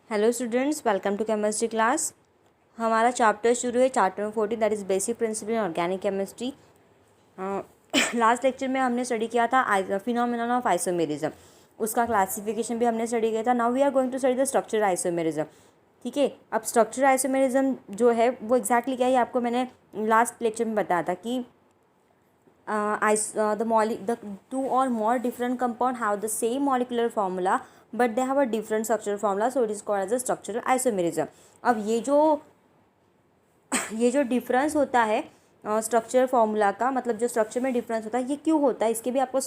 Hello students, welcome to chemistry class. हमारा chapter शुरू है, chapter 14 that is basic principle in organic chemistry. Last lecture में हमने study किया था फिनोमेनन ऑफ आइसोमेरिज्म, उसका क्लासिफिकेशन भी हमने स्टडी किया था। Now we are going to study the structure isomerism. ठीक है, अब स्ट्रक्चर आइसोमेरिज्म जो है वो एग्जैक्टली क्या है, आपको मैंने लास्ट लेक्चर में बताया था कि the two or more different compound have the same molecular formula but they have a different structural formula, so it is called as a structural isomerism. अब ये जो डिफरेंस होता है स्ट्रक्चर फार्मूला का, मतलब जो स्ट्रक्चर में डिफरेंस होता है, ये क्यों होता है, इसके भी आपको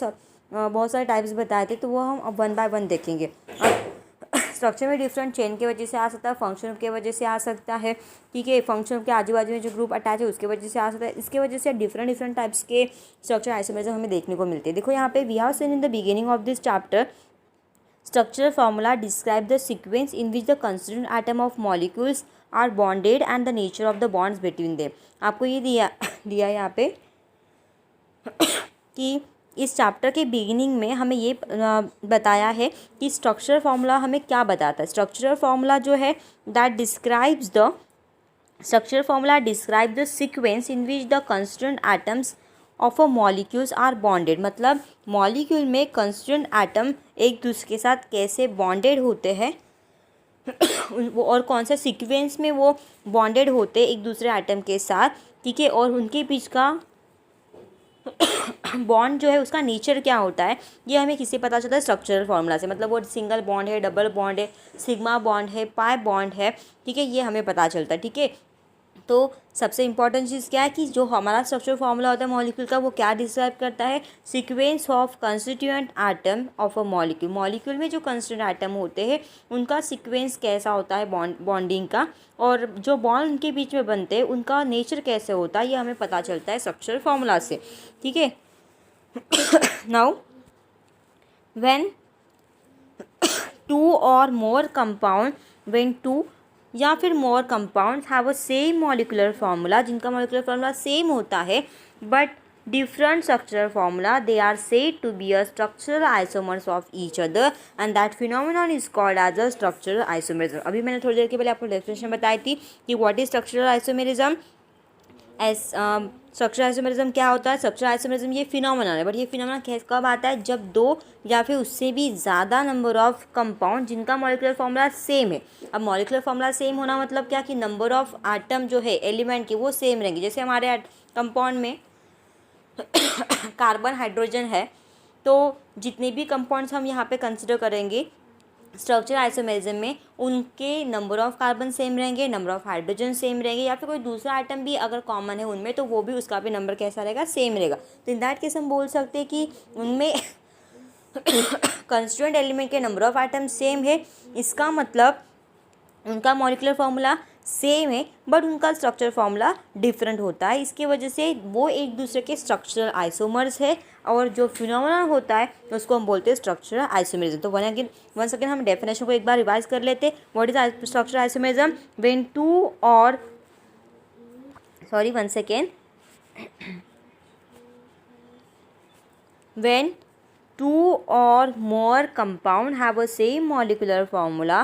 बहुत सारे टाइप्स बताए थे, तो वो हम अब वन बाय वन देखेंगे। स्ट्रक्चर में डिफरेंट चेन की वजह से आ सकता है, फंक्शन की वजह से आ सकता है। ठीक है, फंक्शन के आजू बाजू में जो ग्रुप अटैच है उसके वजह से आ सकता है। इसके वजह से डिफरेंट टाइप्स के स्ट्रक्चर आइसोमेरिज्म हमें देखने को मिलते हैं। देखो यहाँ पे we have seen in the beginning of this chapter structural formula describe the sequence in which the constituent atom of molecules are bonded and the nature of the bonds between them। आपको ये दिया यहाँ पे कि इस chapter के beginning में हमें ये बताया है कि स्ट्रक्चरल फार्मूला हमें क्या बताता है। स्ट्रक्चरल फार्मूला जो है that describes the structural formula describe the sequence in which the constituent atoms of a molecules are bonded, मतलब मॉलिक्यूल में कंस्टिट्यूएंट एटम एक दूसरे के साथ कैसे बॉन्डेड होते हैं और कौन सा सीक्वेंस में वो बॉन्डेड होते हैं एक दूसरे एटम के साथ। ठीक है, और उनके बीच का बॉन्ड जो है उसका नेचर क्या होता है, ये हमें किससे पता चलता है, स्ट्रक्चरल फार्मूला से। मतलब वो सिंगल बॉन्ड है, डबल बॉन्ड है, सिग्मा बॉन्ड है, पाई बॉन्ड है। ठीक है, ये हमें पता चलता है। ठीक है, तो सबसे इंपॉर्टेंट चीज़ क्या है कि जो हमारा स्ट्रक्चरल फार्मूला होता है मॉलिक्यूल का, वो क्या डिस्क्राइब करता है, sequence of constituent atom of a molecule. Molecule में जो कंस्टिट्यूएंट एटम होते हैं उनका सीक्वेंस कैसा होता है बॉन्डिंग का, और जो बॉन्ड उनके बीच में बनते हैं उनका नेचर कैसे होता है, ये हमें पता चलता है स्ट्रक्चरल फार्मूला से। ठीक है, नाउ व्हेन टू और मोर कंपाउंड व्हेन टू या फिर more compounds have a same molecular formula, जिनका मॉलिकुलर फार्मूला सेम होता है but different structural formula, they are said to be a structural isomers of each other and that phenomenon is called as a structural isomerism. अभी मैंने थोड़ी देर के पहले आपको definition बताई थी कि what is structural isomerism. Structural isomerism क्या होता है, स्ट्रक्चरल आइसोमेरिज्म ये फिनोमेना है, बट ये फिनोमेना कब आता है, जब दो या फिर उससे भी ज़्यादा नंबर ऑफ कंपाउंड जिनका मॉलिकुलर फार्मूला सेम है। अब मॉलिकुलर फार्मूला सेम होना मतलब क्या कि नंबर ऑफ एटम जो है एलिमेंट के वो सेम रहेंगे। जैसे हमारे कंपाउंड में कार्बन हाइड्रोजन है, तो जितने भी कंपाउंड्स हम यहाँ पे कंसिडर करेंगे स्ट्रक्चर आइसोमेरिज्म में, उनके नंबर ऑफ कार्बन सेम रहेंगे, नंबर ऑफ हाइड्रोजन सेम रहेंगे, या फिर कोई दूसरा आइटम भी अगर कॉमन है उनमें तो वो भी उसका भी नंबर कैसा रहेगा, सेम रहेगा। तो इन दैट केस हम बोल सकते हैं कि उनमें कंस्टिट्यूएंट एलिमेंट के नंबर ऑफ आइटम सेम है। इसका मतलब उनका मॉलिकुलर फार्मूला सेम है बट उनका स्ट्रक्चर फार्मूला डिफरेंट होता है। इसकी वजह से वो एक दूसरे के स्ट्रक्चरल आइसोमर्स है, और जो फिनोमेना होता है उसको हम बोलते हैं स्ट्रक्चरल आइसोमेरिज्म। तो वन सेकेंड हम डेफिनेशन को एक बार रिवाइज कर लेते हैं। What is structural isomerism, when two और one second when two or more compound have a same molecular formula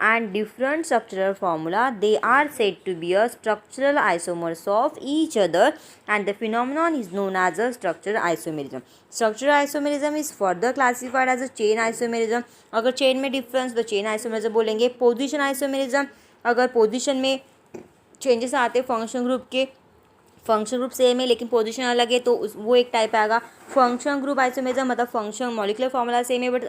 and different structural formula, they are said to be a structural isomers of each other and the phenomenon is known as a structural isomerism. Structural isomerism is further classified as a chain isomerism। अगर chain में difference तो chain isomerism बोलेंगे। Position isomerism, अगर position में changes आते हैं function group के, function group same है लेकिन पोजीशन अलग है, तो वो एक टाइप आएगा। फंक्शन ग्रुप आइसोमेरिज्म मतलब फंक्शन मॉलिकुलर फार्मूला सेम है बट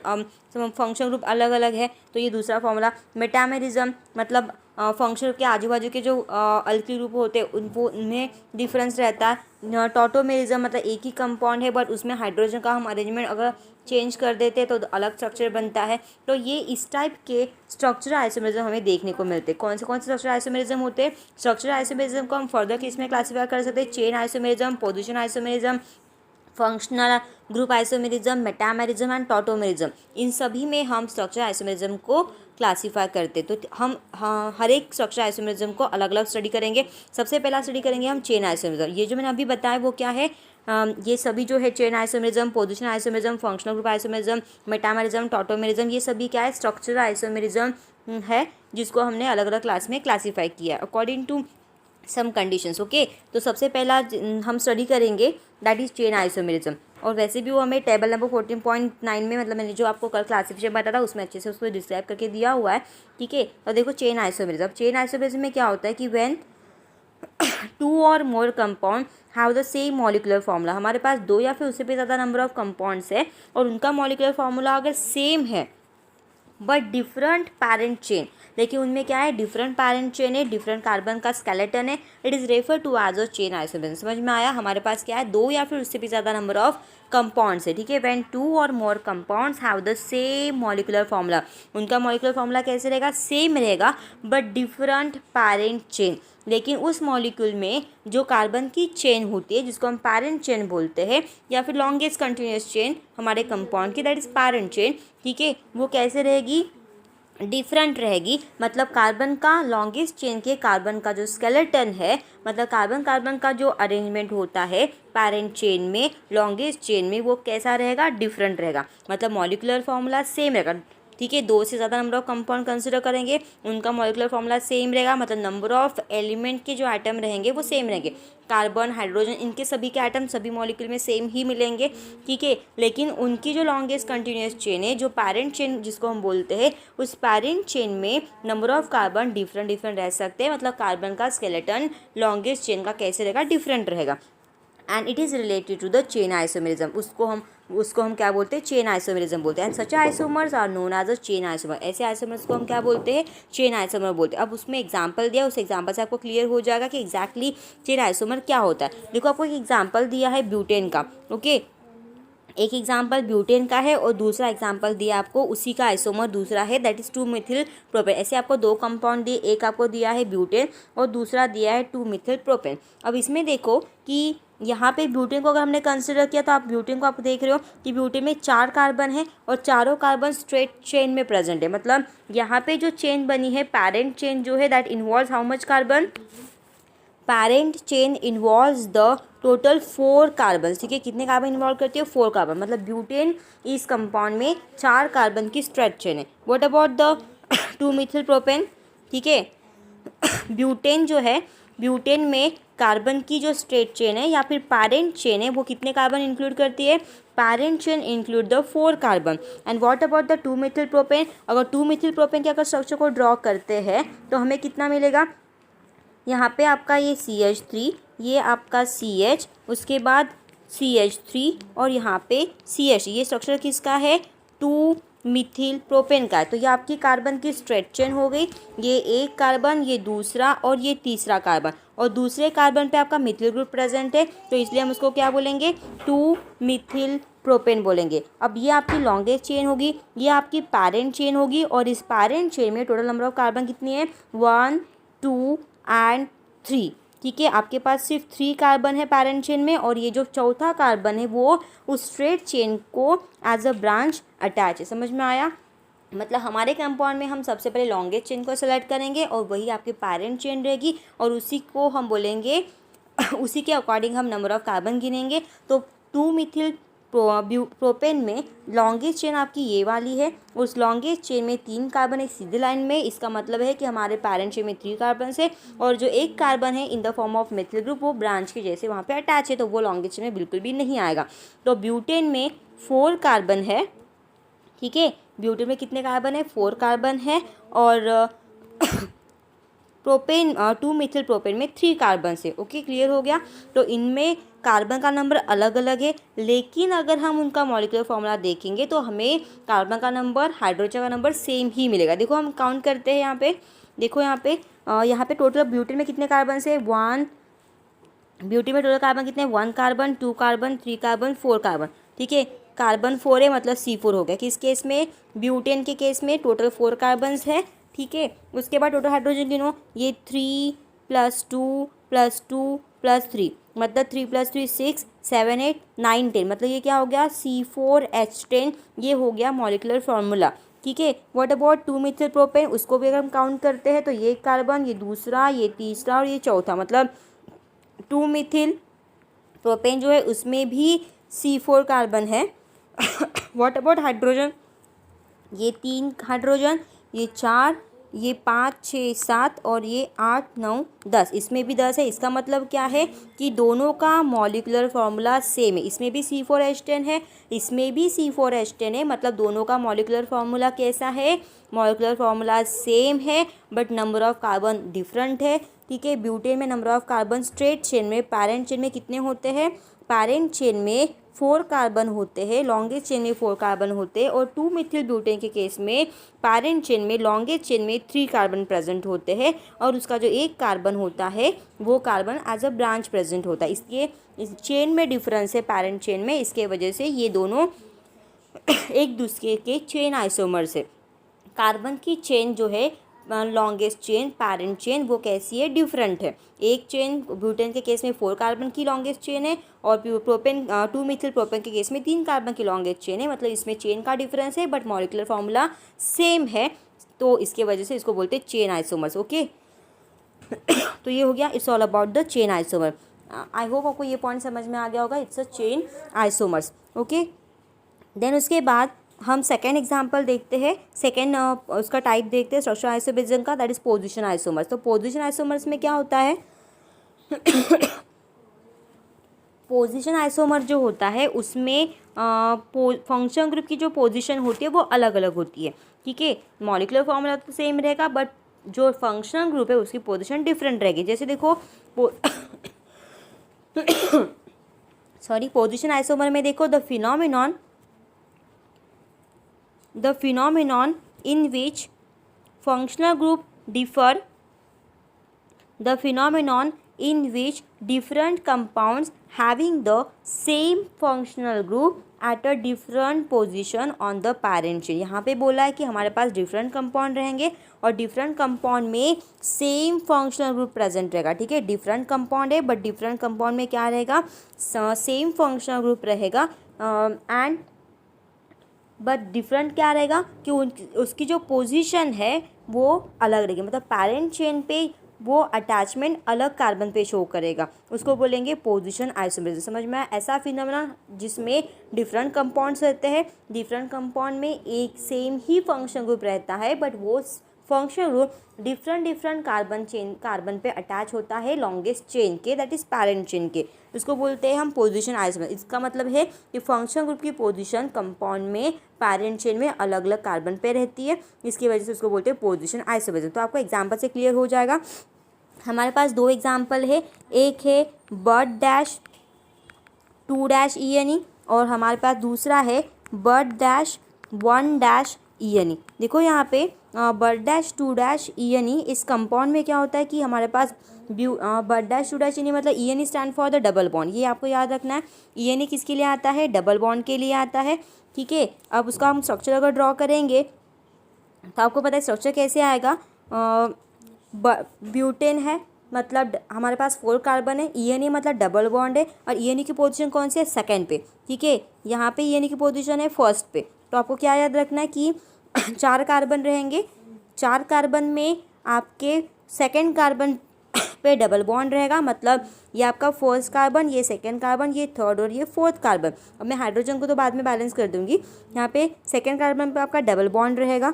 फंक्शन ग्रुप अलग अलग है, तो ये दूसरा फार्मूला। मेटामेरिज्म मतलब फंक्शन ग्रुप के आजू बाजू के जो अल्किल ग्रुप होते हैं उनमें डिफरेंस रहता है। टॉटोमेरिज्म मतलब एक ही कंपाउंड है बट उसमें हाइड्रोजन का हम अरेंजमेंट अगर चेंज कर देते हैं तो अलग स्ट्रक्चर बनता है। तो ये इस टाइप के स्ट्रक्चरल आइसोमेरिज्म हमें देखने को मिलते हैं। कौन से स्ट्रक्चरल आइसोमेरिज्म होते हैं, स्ट्रक्चरल आइसोमेरिज्म को हम फर्दर किस में क्लासीफाई कर सकते हैं, chain isomerism, position isomerism, functional group isomerism, metamerism and tautomerism. इन सभी में हम स्ट्रक्चरल आइसोमेरिज्म को क्लासीफाई करते। तो हम हर एक स्ट्रक्चरल आइसोमेरिज्म को अलग अलग स्टडी करेंगे। सबसे पहला स्टडी करेंगे हम चेन आइसोमेरिज्म। ये जो मैंने अभी बताया वो क्या है, ये सभी जो है chain isomerism, position isomerism, functional group isomerism, metamerism, tautomerism, ये सभी क्या है, स्ट्रक्चरल आइसोमेरिज्म है, जिसको हमने अलग अलग क्लास में क्लासीफाई किया according to some conditions. Okay, तो सबसे पहला हम स्टडी करेंगे दैट इज चेन आइसोमेरिज्म। और वैसे भी वो हमें टेबल नंबर 14.9 में, मतलब मैंने जो आपको कल क्लासिफिकेशन बताया था उसमें अच्छे से उसको डिस्क्राइब करके दिया हुआ है। ठीक है, तो देखो चेन आइसोमेरिज्म, चेन आइसोमेरिज्म में क्या होता है कि व्हेन टू और more compound have the same molecular formula, हमारे पास दो या फिर उससे भी ज़्यादा नंबर ऑफ कंपाउंड्स है और उनका मॉलिकुलर फार्मूला अगर सेम है बट डिफरेंट पैरेंट चेन, लेकिन उनमें क्या है, डिफरेंट पैरेंट चेन है, डिफरेंट कार्बन का स्केलेटन है, it is refer to as a chain isomerism. समझ में आया, हमारे पास क्या है, दो या फिर उससे भी ज़्यादा नंबर ऑफ कंपाउंड्स है। ठीक है, व्हेन टू और more compounds have the same molecular formula, उनका मॉलिकुलर फार्मूला कैसे रहेगा, सेम रहेगा बट डिफरेंट पैरेंट चेन, लेकिन उस मॉलिक्यूल में जो कार्बन की चेन होती है जिसको हम पैरेंट चेन बोलते हैं या फिर लॉन्गेस्ट कंटिन्यूस चेन हमारे कंपाउंड की, दैट इज पैरेंट चेन। ठीक है, वो कैसे रहेगी, डिफरेंट रहेगी, मतलब कार्बन का लॉन्गेस्ट चेन के कार्बन का जो स्केलेटन है, मतलब कार्बन कार्बन का जो अरेंजमेंट होता है पैरेंट चेन में, लॉन्गेस्ट चेन में, वो कैसा रहेगा, डिफरेंट रहेगा, मतलब मॉलिकुलर फार्मूला सेम रहेगा। ठीक है, दो से ज़्यादा नंबर ऑफ कंपाउंड कंसिडर करेंगे, उनका मॉलिकुलर फार्मूला सेम रहेगा, मतलब नंबर ऑफ एलिमेंट के जो एटम रहेंगे वो सेम रहेंगे, कार्बन, हाइड्रोजन, इनके सभी के एटम सभी मॉलिक्यूल में सेम ही मिलेंगे। ठीक है, लेकिन उनकी जो लॉन्गेस्ट कंटिन्यूस चेन है, जो पैरेंट चेन जिसको हम बोलते हैं, उस पैरेंट चेन में number of carbon different different रह सकते हैं, मतलब कार्बन का स्केलेटन लॉन्गेस्ट चेन का कैसे रहेगा, डिफरेंट रहेगा, and it is related to the chain isomerism. उसको हम क्या बोलते हैं, चेन आइसोमेरिज्म बोलते हैं। And such isomers are known as a chain isomer, ऐसे आइसोमर्स को हम क्या बोलते हैं, चेन आइसोमर बोलते हैं। अब उसमें एग्जांपल दिया, उस एग्जांपल से आपको क्लियर हो जाएगा कि एग्जैक्टली चेन आइसोमर क्या होता है। देखो आपको एक एग्जांपल दिया है ब्यूटेन का। ओके, एक एग्जाम्पल ब्यूटेन का है और दूसरा एग्जाम्पल दिया आपको उसी का आइसोमर दूसरा है, दैट इज़ 2-मिथिल प्रोपेन। ऐसे आपको दो कंपाउंड दिए, एक आपको दिया है ब्यूटेन और दूसरा दिया है 2-मिथिल प्रोपेन। अब इसमें देखो कि यहाँ पे ब्यूटेन को अगर हमने कंसिडर किया तो आप ब्यूटेन को आप देख रहे हो कि ब्यूटेन में 4 कार्बन है और चारों कार्बन स्ट्रेट चेन में प्रेजेंट है, मतलब यहाँ पे जो चेन बनी है पैरेंट चेन जो है that involves how much carbon, parent chain involves the total 4 carbon. ठीक है, कितने कार्बन इन्वॉल्व करती है, 4 कार्बन, मतलब ब्यूटेन इस कंपाउंड में 4 कार्बन की स्ट्रेट चेन है। What about the two methyl propane. ठीक है, ब्यूटेन जो है, ब्यूटेन में कार्बन की जो स्ट्रेट चेन है या फिर पैरेंट चेन है वो कितने कार्बन इंक्लूड करती है, parent chain include the 4 carbon. And what about the two methyl propane, अगर 2-मिथिल प्रोपेन के अगर स्ट्रक्चर को ड्रॉ करते हैं तो हमें कितना मिलेगा, यहाँ पे आपका ये CH3, ये आपका CH, उसके बाद CH3 और यहाँ पे CH, ये स्ट्रक्चर किसका है, 2-मिथिल प्रोपेन का है। तो ये आपकी कार्बन की स्ट्रेट चेन हो गई, ये एक कार्बन, ये दूसरा और ये तीसरा कार्बन, और दूसरे कार्बन पे आपका मिथिल ग्रुप प्रेजेंट है, तो इसलिए हम उसको क्या बोलेंगे, 2-मिथिल प्रोपेन बोलेंगे। अब ये आपकी लॉन्गेस्ट चेन होगी, ये आपकी पैरेंट चेन होगी, और इस पैरेंट चेन में टोटल नंबर ऑफ कार्बन कितनी है, 1, 2 एंड 3। ठीक है, आपके पास सिर्फ 3 कार्बन है पैरेंट चेन में, और ये जो चौथा कार्बन है वो उस स्ट्रेट चेन को एज अ ब्रांच अटैच है। समझ में आया, मतलब हमारे कंपाउंड में हम सबसे पहले लॉन्गेस्ट चेन को सेलेक्ट करेंगे और वही आपकी पैरेंट चेन रहेगी, और उसी को हम बोलेंगे उसी के अकॉर्डिंग हम नंबर ऑफ कार्बन गिनेंगे। तो 2-मिथिल प्रोपेन में लॉन्गेस्ट चेन आपकी ये वाली है, उस लॉन्गेस्ट चेन में 3 कार्बन एक सीधे लाइन में, इसका मतलब है कि हमारे पैरेंट चेन में 3 कार्बन है, और जो एक कार्बन है in the form of methyl group वो ब्रांच के जैसे वहाँ पे अटैच है, तो वो लॉन्गेस्ट चेन में बिल्कुल भी नहीं आएगा। तो ब्यूटेन में 4 कार्बन है। ठीक है, ब्यूटेन में कितने कार्बन है, 4 कार्बन है, और प्रोपेन 2-मिथिल प्रोपेन में 3 कार्बन से। ओके, क्लियर हो गया। तो इनमें कार्बन का नंबर अलग अलग है, लेकिन अगर हम उनका मॉलिक्यूलर फॉर्मूला देखेंगे तो हमें कार्बन का नंबर, हाइड्रोजन का नंबर सेम ही मिलेगा। देखो हम काउंट करते हैं यहाँ पे, देखो यहाँ पे टोटल ब्यूटेन में कितने कार्बन से, 1, ब्यूटेन में टोटल कार्बन कितने, 1 कार्बन, 2 कार्बन, 3 कार्बन, 4 कार्बन। ठीक है, कार्बन 4 है मतलब C4 हो गया। किस केस में, ब्यूटेन के केस में टोटल 4 कार्बन है। ठीक है, उसके बाद टोटल हाइड्रोजन गिनो, ये 3 + 2 + 2 + 3, मतलब 3 + 3 6, 7 8 9 10, मतलब ये क्या हो गया, C4H10, ये हो गया मॉलिकुलर फार्मूला। ठीक है, व्हाट अबाउट 2-मिथिल प्रोपेन, उसको भी अगर हम काउंट करते हैं तो ये कार्बन, ये दूसरा, ये तीसरा और ये चौथा, मतलब 2-मिथिल प्रोपेन जो है उसमें भी C4 कार्बन है। व्हाट अबाउट हाइड्रोजन, ये 3 हाइड्रोजन, ये 4, ये 5 6 7 और ये 8 9 10, इसमें भी 10 है। इसका मतलब क्या है कि दोनों का मॉलिक्यूलर फार्मूला सेम है। इसमें भी C4H10 है, इसमें भी C4H10 है, मतलब दोनों का मॉलिक्यूलर फार्मूला कैसा है, मॉलिक्यूलर फार्मूला सेम है but number of carbon different है। ठीक है, ब्यूटेन में number of carbon straight chain में, पैरेंट चेन में कितने होते हैं, पैरेंट चेन में 4 कार्बन होते हैं, लॉन्गेस्ट चेन में 4 कार्बन होते हैं, और 2 मिथिल ब्यूटेन के केस में पैरेंट चेन में, लॉन्गेस्ट चेन में 3 कार्बन प्रेजेंट होते हैं, और उसका जो एक कार्बन होता है वो carbon as a branch present होता है। इसके इस चेन में डिफरेंस है पैरेंट चेन में, इसके वजह से ये दोनों एक दूसरे के चेन आइसोमर्स है। कार्बन की चेन जो है लॉन्गेस्ट चेन, पैरेंट चेन, वो कैसी है, डिफरेंट है। एक चेन ब्यूटेन के केस में 4 कार्बन की लॉन्गेस्ट चेन है, और प्रोपेन 2 मिथिल प्रोपेन के केस में 3 कार्बन की लॉन्गेस्ट चेन है, मतलब इसमें चेन का डिफरेंस है बट मॉलिक्यूलर फार्मूला सेम है, तो इसके वजह से इसको बोलते हैं चेन आइसोमर्स। ओके, तो ये हो गया, it's all about the chain isomer. I hope आपको ये पॉइंट समझ में आ गया होगा, it's a chain isomers. Okay, then उसके बाद हम सेकेंड एग्जाम्पल देखते हैं, सेकेंड उसका टाइप देखते हैं स्ट्रक्चर आइसोमेरिज्म का, दैट इज पोजीशन आइसोमर्स। तो पोजीशन आइसोमर्स में क्या होता है, पोजीशन आइसोमर जो होता है उसमें फंक्शन ग्रुप की जो पोजीशन होती है वो अलग अलग होती है। ठीक है, मॉलिक्यूलर फॉर्मूला तो सेम रहेगा बट जो फंक्शनल ग्रुप है उसकी पोजीशन डिफरेंट रहेगी। जैसे देखो सॉरी, पोजीशन आइसोमर में देखो, the phenomenon in which functional group differ, the phenomenon in which different compounds having the same functional group at a different position on the parent chain। यहाँ पे बोला है कि हमारे पास डिफरेंट कंपाउंड रहेंगे और डिफरेंट कंपाउंड में सेम फंक्शनल ग्रुप प्रेजेंट रहेगा। ठीक है, डिफरेंट कंपाउंड है बट डिफरेंट कंपाउंड में क्या रहेगा, सेम फंक्शनल ग्रुप रहेगा, एंड बट डिफरेंट क्या रहेगा कि उसकी जो पोजीशन है वो अलग रहेगी, मतलब पैरेंट चेन पे वो अटैचमेंट अलग कार्बन पे शो करेगा, उसको बोलेंगे पोजीशन आइसोमरिज्म। समझ में आया, ऐसा फिनोमेना जिसमें डिफरेंट कंपाउंड्स रहते हैं, डिफरेंट कंपाउंड में एक सेम ही फंक्शन ग्रुप रहता है बट वो फंक्शन ग्रुप डिफरेंट कार्बन पे अटैच होता है लॉन्गेस्ट चेन के, दैट इज पैरेंट चेन के, उसको बोलते हैं हम पोजीशन आइसोमर। इसका मतलब है कि फंक्शन ग्रुप की पोजीशन कंपाउंड में पैरेंट चेन में अलग अलग कार्बन पे रहती है, इसकी वजह से उसको बोलते हैं पोजीशन आइसोमरिज्म। तो आपको एग्जांपल से क्लियर हो जाएगा। हमारे पास 2 एग्जांपल है, एक है बट-2-ENE और हमारे पास दूसरा है बट-1-ENE। देखो यहाँ पे बट-2-ENE इस कंपाउंड में क्या होता है कि हमारे पास बट-2-ENE मतलब ENE stand for the double bond, ये आपको याद रखना है। ENE किसके लिए आता है, डबल बॉन्ड के लिए आता है। ठीक है, अब उसका हम स्ट्रक्चर अगर ड्रॉ करेंगे तो आपको पता है स्ट्रक्चर कैसे आएगा। ब्यूटेन है मतलब हमारे पास 4 कार्बन है, ENE मतलब डबल बॉन्ड है, और ENE की पोजीशन कौन सी है, सेकंड पे। ठीक है, यहाँ पे ENE की पोजीशन है फर्स्ट पे, तो आपको क्या याद रखना है कि 4 कार्बन रहेंगे, 4 कार्बन में आपके सेकंड कार्बन पे डबल बॉन्ड रहेगा, मतलब ये आपका फर्स्ट कार्बन, ये सेकंड कार्बन, ये थर्ड और ये फोर्थ कार्बन। अब मैं हाइड्रोजन को तो बाद में बैलेंस कर दूंगी। यहाँ पे सेकंड कार्बन पे आपका डबल बॉन्ड रहेगा।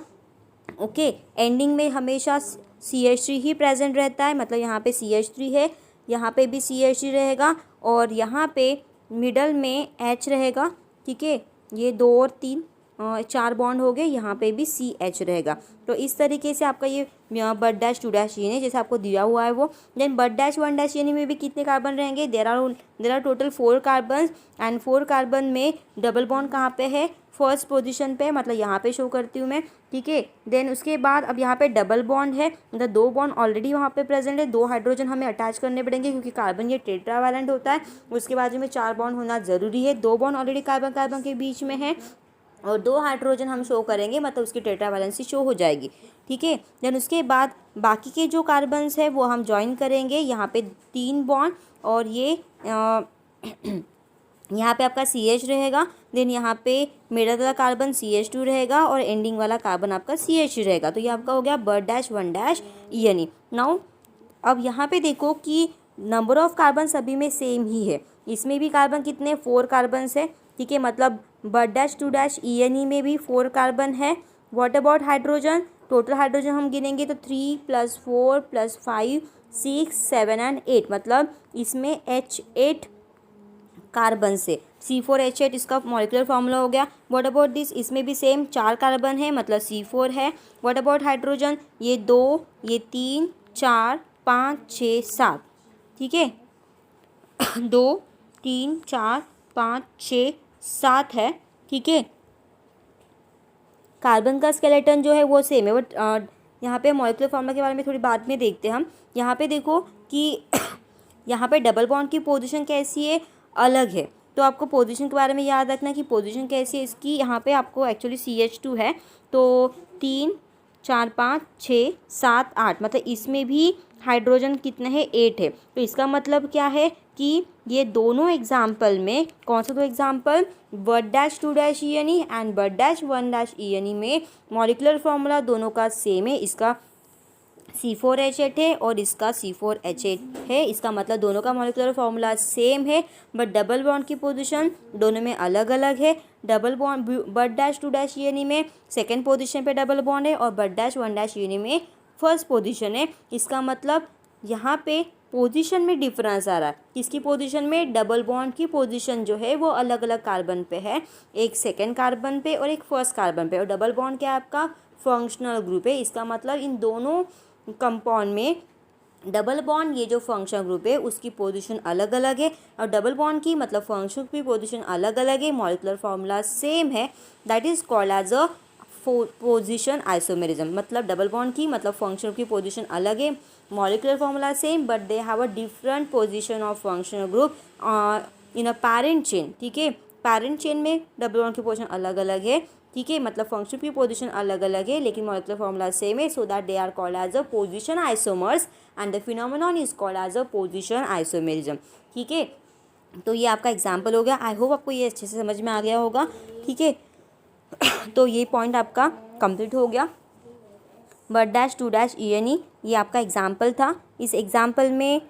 ओके, एंडिंग में हमेशा CH3 ही प्रेजेंट रहता है, मतलब यहाँ पे CH3 है, यहाँ पे भी CH3 रहेगा, और यहाँ पे मिडल में H रहेगा। ठीक है, ये 2 और 3 4 बॉन्ड हो गए, यहाँ पे भी CH रहेगा। तो इस तरीके से आपका ये बट-2-ENE जैसे आपको दिया हुआ है वो। देन बट-1-ENE में भी कितने कार्बन रहेंगे, there are total 4 carbon, and 4 carbon में डबल बॉन्ड कहाँ पे है, फर्स्ट पोजीशन पे, मतलब यहाँ पे शो करती हूँ मैं। ठीक है, देन उसके बाद अब यहाँ पे डबल बॉन्ड है, मतलब 2 बॉन्ड ऑलरेडी वहाँ पे प्रेजेंट है, 2 हाइड्रोजन हमें अटैच करने पड़ेंगे क्योंकि कार्बन ये टेट्रावैलेंट होता है, उसके बाजू में 4 बॉन्ड होना ज़रूरी है। 2 बॉन्ड ऑलरेडी कार्बन के बीच में है और 2 हाइड्रोजन हम शो करेंगे, मतलब उसकी टेट्रावैलेंसी शो हो जाएगी। ठीक है, देन उसके बाद बाकी के जो कार्बन्स है वो हम ज्वाइन करेंगे, यहाँ पे 3 बॉन्ड, और ये यहाँ पे आपका CH रहेगा, देन यहाँ पे मिडल वाला कार्बन CH2 रहेगा, और एंडिंग वाला कार्बन आपका CH3 रहेगा। तो ये आपका हो गया बट-1-ENE। नाउ अब यहाँ पे देखो कि नंबर ऑफ कार्बन सभी में सेम ही है, इसमें भी कार्बन कितने 4 कार्बन है, ठीक है, मतलब but dash two dash ENE में भी 4 कार्बन है। What about hydrogen, total hydrogen हम गिनेंगे तो 3 + 4 + 5 6 7 एंड 8, मतलब इसमें H8 कार्बन से C4H8 इसका मॉलिक्यूलर फार्मूला हो गया। व्हाट अबाउट दिस, इसमें भी सेम 4 कार्बन है मतलब C4 है। व्हाट अबाउट हाइड्रोजन, ये 2 ये 3 4 5 6 7, ठीक है 2 3 4 5 6 7 है, ठीक है। कार्बन का स्केलेटन जो है वो सेम है, बट यहाँ पे मॉलिक्यूलर फार्मूला के बारे में थोड़ी बाद में देखते हैं हम। यहाँ पे देखो कि यहाँ पे डबल बॉन्ड की पोजीशन कैसी है, अलग है। तो आपको पोजीशन के बारे में याद रखना कि पोजीशन कैसी है इसकी। यहाँ पे आपको एक्चुअली CH2 है, तो 3 4 5 6 7 8, मतलब इसमें भी हाइड्रोजन कितने हैं 8 है। तो इसका मतलब क्या है कि ये दोनों एग्जाम्पल में, कौन सा दो example, but dash two dash ENE and but dash 1 dash ENE में मॉलिक्यूलर फार्मूला दोनों का सेम है। इसका C4H8 है और इसका C4H8 है। इसका मतलब दोनों का मॉलिक्यूलर फार्मूला सेम है, बट डबल बॉन्ड की पोजीशन दोनों में अलग अलग है। Double bond but dash two dash ENE में सेकेंड पोजीशन पे डबल बॉन्ड है और बट डैश 1 डैश ENE में फर्स्ट पोजीशन है। इसका मतलब यहाँ पे पोजीशन में डिफरेंस आ रहा है। किसकी पोजीशन में, डबल बॉन्ड की पोजीशन जो है वो अलग अलग कार्बन पे है, एक सेकेंड कार्बन पे और एक फर्स्ट कार्बन पे। और डबल बॉन्ड क्या है आपका फंक्शनल ग्रुप है। इसका मतलब इन दोनों कंपाउंड में डबल बॉन्ड ये जो फंक्शनल ग्रुप है उसकी पोजीशन अलग अलग है, और डबल बॉन्ड की मतलब फंक्शनल की पोजीशन अलग अलग है। मॉलिक्यूलर फार्मूला सेम है, that is called as a position isomerism. मतलब डबल बॉन्ड की मतलब फंक्शनल की पोजीशन अलग है, molecular formula same, but they have a different position of functional group in a parent chain, ठीक है। पैरेंट चेन में डबल बॉन्ड की पोजीशन अलग अलग है, ठीक है, मतलब फंक्शन की पोजीशन अलग अलग है, लेकिन मॉलिक्यूलर फार्मूला सेम है, so that they are called as a position isomers and the phenomenon is called as a position isomerism, ठीक है। तो ये आपका एग्जाम्पल हो गया। आई होप आपको ये अच्छे से समझ में आ गया होगा, ठीक है। तो ये पॉइंट आपका कंप्लीट हो गया। But dash two dash ENE ये आपका एग्जाम्पल था। इस एग्जाम्पल में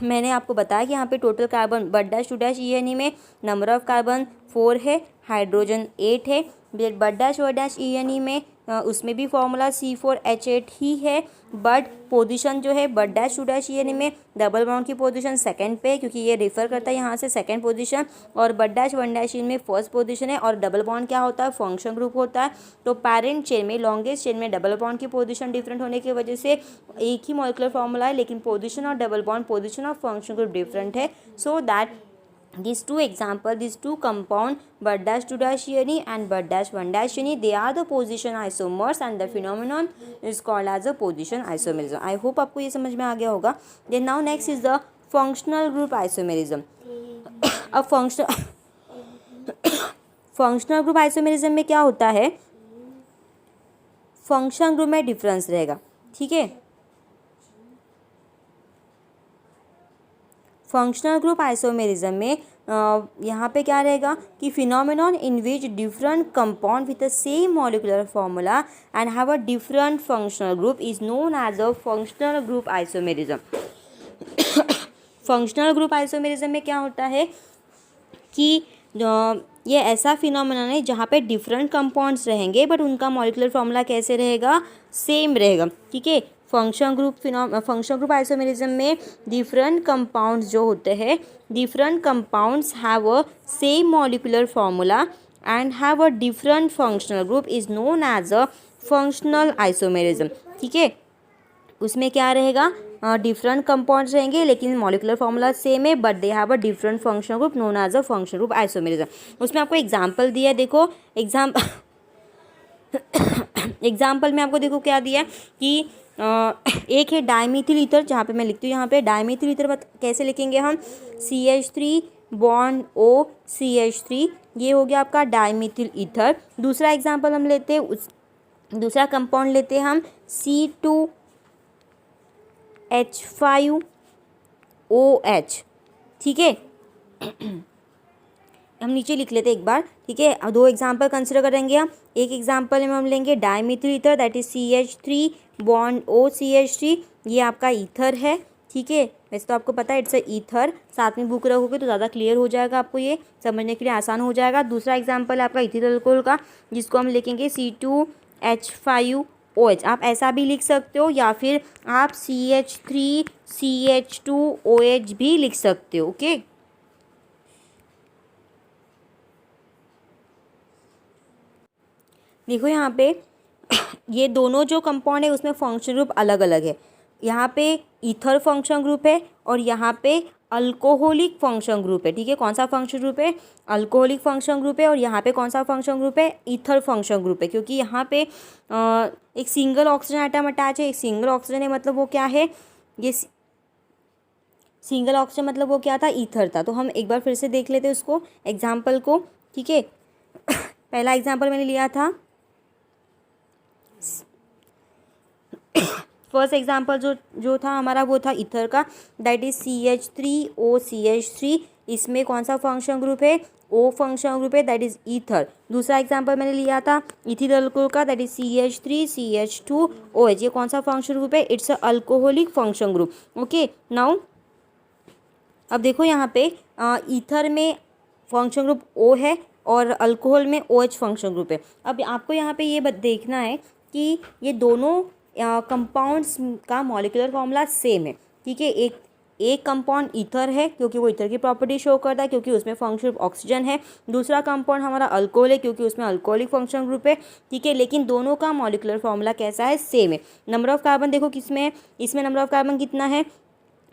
मैंने आपको बताया कि यहाँ पे total carbon but dash two dash ENE में नंबर ऑफ कार्बन 4 है, हाइड्रोजन 8 है। But dash one dash ENE में उसमें भी फॉर्मूला C4H8 ही है, बट पोजीशन जो है but dash two dash ENE में डबल बॉन्ड की पोजीशन सेकंड पे, क्योंकि ये रेफर करता है यहाँ से सेकंड पोजीशन, और बट डैश 1 डैश ENE में फर्स्ट पोजीशन है। और डबल बॉन्ड क्या होता है, फंक्शन ग्रुप होता है। तो पैरेंट चेन में लॉन्गेस्ट चेन में डबल बॉन्ड की पोजीशन डिफरेंट होने की वजह से एक ही मॉलिक्यूलर फॉर्मूला है, लेकिन पोजीशन और double bond position of function group different है। So that these two example, these two compound but dash 2 dash ENE and but dash 1 dash ENE, they are the position isomers and the phenomenon is called as a position isomerism. I hope आपको ये समझ में आ गया होगा। Then now next is the functional group isomerism. अब functional group isomerism में क्या होता है, फंक्शन ग्रुप में डिफरेंस रहेगा, ठीक है। फंक्शनल ग्रुप आइसोमेरिज्म में यहाँ पे क्या रहेगा कि phenomenon in which different compound with the same molecular formula and have a different functional group is known as a functional group isomerism. Functional group isomerism में क्या होता है कि ये ऐसा फिनोमेनन है जहाँ पे डिफरेंट कंपाउंड्स रहेंगे बट उनका मॉलिक्यूलर फार्मूला कैसे रहेगा, सेम रहेगा, ठीक है। फंक्शन ग्रुप आइसोमेरिज्म में डिफरेंट कंपाउंड्स जो होते हैं, different compounds have a same molecular formula and have a different functional group is known as a functional isomerism, ठीक है। उसमें क्या रहेगा, डिफरेंट कंपाउंड्स रहेंगे लेकिन मॉलिक्यूलर फार्मूला सेम है, but they have a different functional group known as a functional group isomerism. उसमें आपको एग्जाम्पल दिया है, देखो एग्जाम्पल में आपको देखो क्या दिया कि एक है डाइमीथिल ईथर, जहाँ पे मैं लिखती हूँ यहाँ पे डाइमीथिल ईथर कैसे लिखेंगे हम, CH3 बॉन्ड O CH3, ये हो गया आपका डाइमीथिल ईथर। दूसरा एग्जाम्पल हम लेते हैं, दूसरा कंपाउंड लेते हैं हम C2H5OH, ठीक है। हम नीचे लिख लेते एक बार, ठीक है। दो एग्जाम्पल कंसिडर करेंगे हम। एक एग्जाम्पल में हम लेंगे dimethyl ether, that is CH3 bond O CH3, ये आपका ईथर है, ठीक है, वैसे तो आपको पता है इट्स अ ईथर, साथ में बुक रखोगे तो ज़्यादा क्लियर हो जाएगा, आपको ये समझने के लिए आसान हो जाएगा। दूसरा एग्जाम्पल है आपका इथिल अल्कोहल का, जिसको हम लिखेंगे C2H5OH। आप ऐसा भी लिख सकते हो या फिर आप CH3CH2OH भी लिख सकते हो। ओके, देखो यहाँ पे ये दोनों जो कंपाउंड है उसमें फंक्शन ग्रुप अलग अलग है। यहाँ पे ईथर फंक्शन ग्रुप है और यहाँ पे अल्कोहलिक फंक्शन ग्रुप है। ठीक है, कौन सा फंक्शन ग्रुप है? अल्कोहलिक फंक्शन ग्रुप है। और यहाँ पे कौन सा फंक्शन ग्रुप है? ईथर फंक्शन ग्रुप है, क्योंकि यहाँ पे एक सिंगल ऑक्सीजन आइटम अटैच है। एक सिंगल ऑक्सीजन है, मतलब वो क्या है? ये सिंगल ऑक्सीजन मतलब वो क्या था? ईथर था। तो हम एक बार फिर से देख लेते हैं उसको, एग्जाम्पल को। ठीक है, पहला एग्जाम्पल मैंने लिया था, फर्स्ट एग्जाम्पल जो था हमारा वो था ईथर का, दैट इज CH3OCH3। इसमें कौन सा फंक्शन ग्रुप है? ओ फंक्शन ग्रुप है, दैट इज ईथर। दूसरा एग्जाम्पल मैंने लिया था इथिल अल्कोहल का, दैट इज CH3CH2OH। ये कौन सा फंक्शन ग्रुप है? It's a alcoholic function group. Okay, now अब देखो यहाँ पे ईथर में फंक्शन ग्रुप ओ है और अल्कोहल में OH फंक्शन ग्रुप है। अब आपको यहाँ पे ये देखना है कि ये दोनों कंपाउंड्स का मॉलिक्यूलर फॉर्मूला सेम है। ठीक है, एक कंपाउंड ईथर है क्योंकि वो ईथर की प्रॉपर्टी शो करता है, क्योंकि उसमें फंक्शन ग्रुप ऑक्सीजन है। दूसरा कंपाउंड हमारा अल्कोहल है क्योंकि उसमें अल्कोहलिक फंक्शन ग्रुप है। ठीक है, लेकिन दोनों का मॉलिक्यूलर फॉर्मूला कैसा है? सेम है। नंबर ऑफ कार्बन देखो किसमें है, इसमें नंबर ऑफ कार्बन कितना है?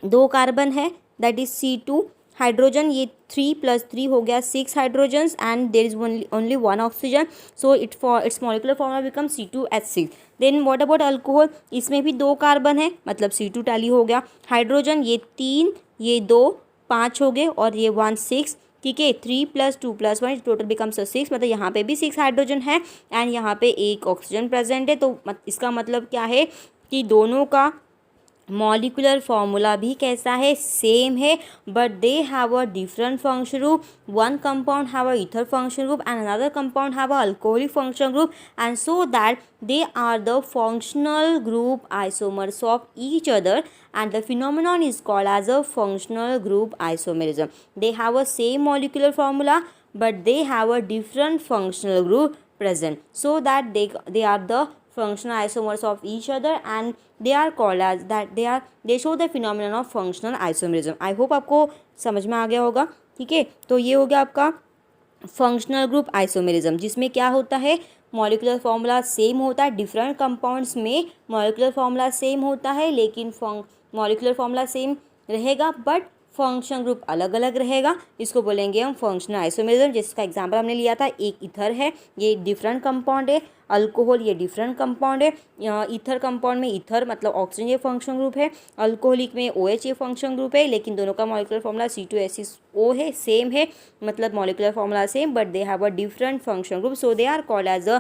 2 कार्बन है, दैट इज C2। हाइड्रोजन ये 3 + 3 हो गया 6 hydrogens, and there is only 1 oxygen, so it's molecular formula become C2H6। Then what about alcohol? इसमें भी 2 कार्बन है, मतलब C2 टैली हो गया। हाइड्रोजन ये 3, ये 2, 5 हो गए, और ये 1 6। ठीक है, 3 + 2 + 1 टोटल बिकम्स 6, मतलब यहाँ पे भी 6 हाइड्रोजन है एंड यहाँ पे 1 ऑक्सीजन प्रेजेंट है। तो इसका मतलब क्या है कि दोनों का मॉलिक्यूलर फॉर्मूला भी कैसा है? सेम है, but they have a different function group. One compound have a ether function group and another compound have a alcoholic function group, and so that they are the functional group isomers of each other, and the phenomenon is called as a functional group isomerism. They have a same molecular formula but they have a different functional group present, so that they are the functional isomers of each other, and they are called as that they show the phenomenon of functional isomerism. I hope आपको समझ में आ गया होगा। ठीक है, तो ये हो गया आपका फंक्शनल ग्रुप आइसोमेरिज्म, जिसमें क्या होता है? मॉलिक्यूलर फॉर्मूला सेम होता है। डिफरेंट कंपाउंड्स में मॉलिक्यूलर फॉर्मूला सेम होता है, लेकिन मॉलिक्यूलर फॉर्मूला सेम रहेगा बट फंक्शन ग्रुप अलग अलग रहेगा। इसको बोलेंगे हम फंक्शनल आइसोमेरिज्म। जिसका एग्जांपल हमने लिया था, एक ईथर है, ये डिफरेंट कंपाउंड है। अल्कोहल ये डिफरेंट कंपाउंड है। ईथर कंपाउंड में ईथर मतलब ऑक्सीजन ये फंक्शन ग्रुप है, अल्कोहलिक में OH ये फंक्शन ग्रुप है, लेकिन दोनों का मॉलिक्यूलर फॉर्मूला C2H6O है, सेम है, मतलब molecular formula same but they have a different function group, so they are called as a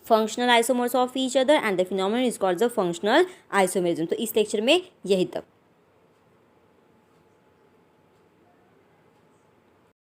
functional isomers of each other and the phenomenon is called the functional isomerism। तो इस lecture में यही तक।